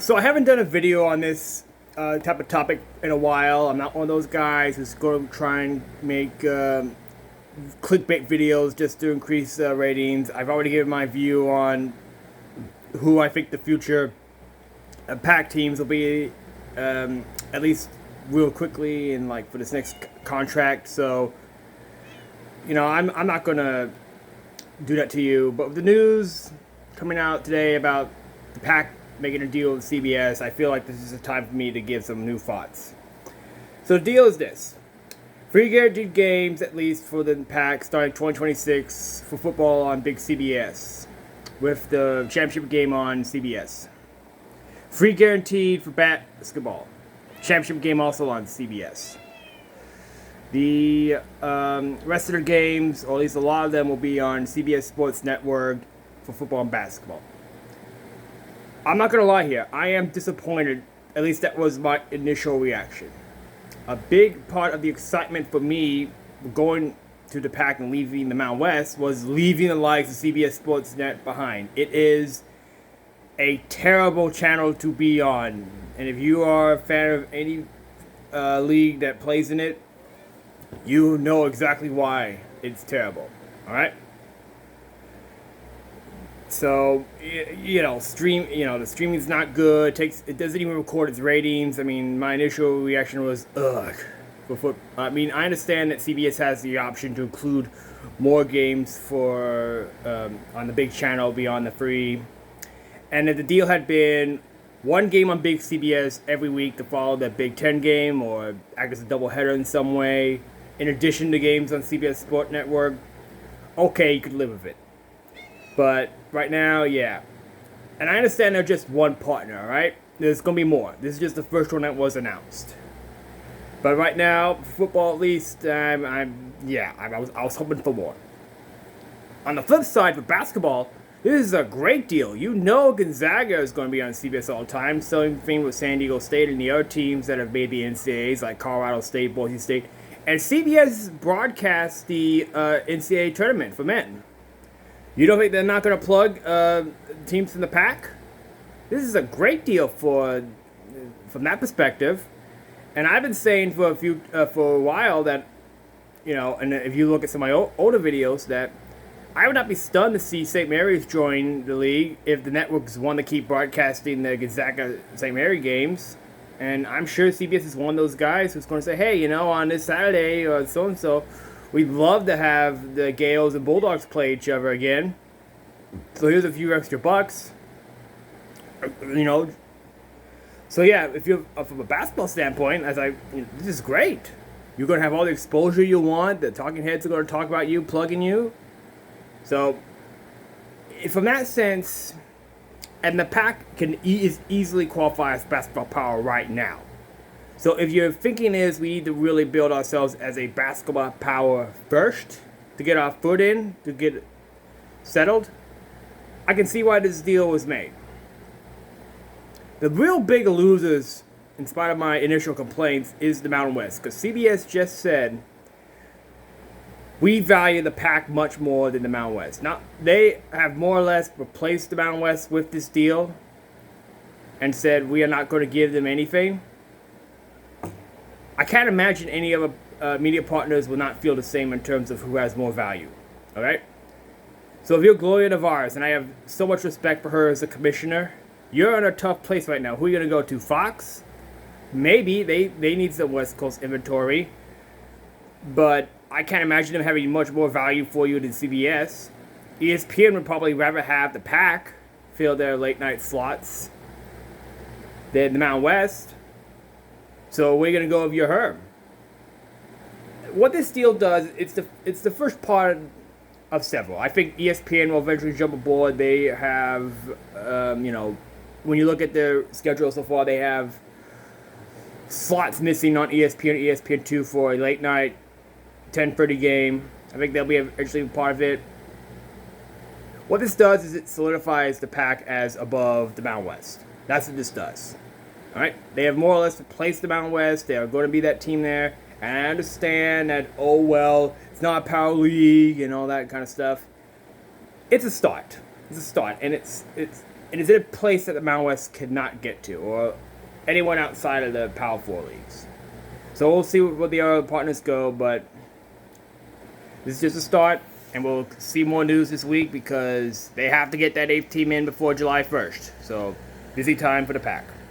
So I haven't done a video on this type of topic in a while. I'm not one of those guys who's going to try and make clickbait videos just to increase ratings. I've already given my view on who I think the future Pac teams will be, at least real quickly and like for this next contract. So, I'm not gonna do that to you. But with the news coming out today about the Pac making a deal with CBS, I feel like this is a time for me to give some new thoughts. So the deal is this: free guaranteed games at least for the Pac starting 2026 for football on big CBS, with the championship game on CBS. Free guaranteed for basketball, championship game also on CBS. The rest of the games, or at least a lot of them, will be on CBS Sports Network for football and basketball. I'm not going to lie here. I am disappointed. At least that was my initial reaction. A big part of the excitement for me going to the Pac and leaving the Mountain West was leaving the likes of CBS Sports Net behind. It is a terrible channel to be on. And if you are a fan of any league that plays in it, you know exactly why it's terrible. All right? So, the streaming's not good. It doesn't even record its ratings. I mean, my initial reaction was, ugh. I understand that CBS has the option to include more games for on the big channel beyond the free. And if the deal had been one game on big CBS every week to follow the Big Ten game or act as a doubleheader in some way, in addition to games on CBS Sport Network, okay, you could live with it. But right now, yeah. And I understand they're just one partner, right? There's going to be more. This is just the first one that was announced. But right now, football at least, I was hoping for more. On the flip side, for basketball, this is a great deal. Gonzaga is going to be on CBS all the time. Same thing with San Diego State and the other teams that have made the NCAAs, like Colorado State, Boise State. And CBS broadcasts the NCAA tournament for men. You don't think they're not going to plug teams in the Pac? This is a great deal from that perspective. And I've been saying for a while that, and if you look at some of my older videos, that I would not be stunned to see St. Mary's join the league if the networks want to keep broadcasting the Gonzaga St. Mary games. And I'm sure CBS is one of those guys who's going to say, hey, on this Saturday or so-and-so, we'd love to have the Gales and Bulldogs play each other again. So here's a few extra bucks. So yeah, if you're from a basketball standpoint, this is great. You're going to have all the exposure you want. The talking heads are going to talk about you, plugging you. So from that sense, and the Pac is easily qualify as basketball power right now. So if your thinking is we need to really build ourselves as a basketball power first to get our foot in, to get settled, I can see why this deal was made. The real big losers, in spite of my initial complaints, is the Mountain West. Because CBS just said, we value the Pac much more than the Mountain West. Now, they have more or less replaced the Mountain West with this deal and said we are not going to give them anything. I can't imagine any other media partners will not feel the same in terms of who has more value. All right? So if you're Gloria Navarez, and I have so much respect for her as a commissioner, you're in a tough place right now. Who are you going to go to? Fox? Maybe. They need some West Coast inventory. But I can't imagine them having much more value for you than CBS. ESPN would probably rather have the Pac fill their late night slots than the Mountain West. So where are you going to go if you're her? What this deal does, it's the first part of several. I think ESPN will eventually jump aboard. They have, when you look at their schedule so far, they have slots missing on ESPN, ESPN2 for a late night 10:30 game. I think they'll be eventually part of it. What this does is it solidifies the Pac as above the Mountain West. That's what this does. All right? They have more or less replaced the Mountain West. They are going to be that team there. And I understand that, it's not a power league and all that kind of stuff. It's a start. And And is it a place that the Mountain West cannot get to, or anyone outside of the Power 4 leagues? So we'll see where the other partners go, but this is just a start, and we'll see more news this week because they have to get that 8th team in before July 1st. So busy time for the Pac.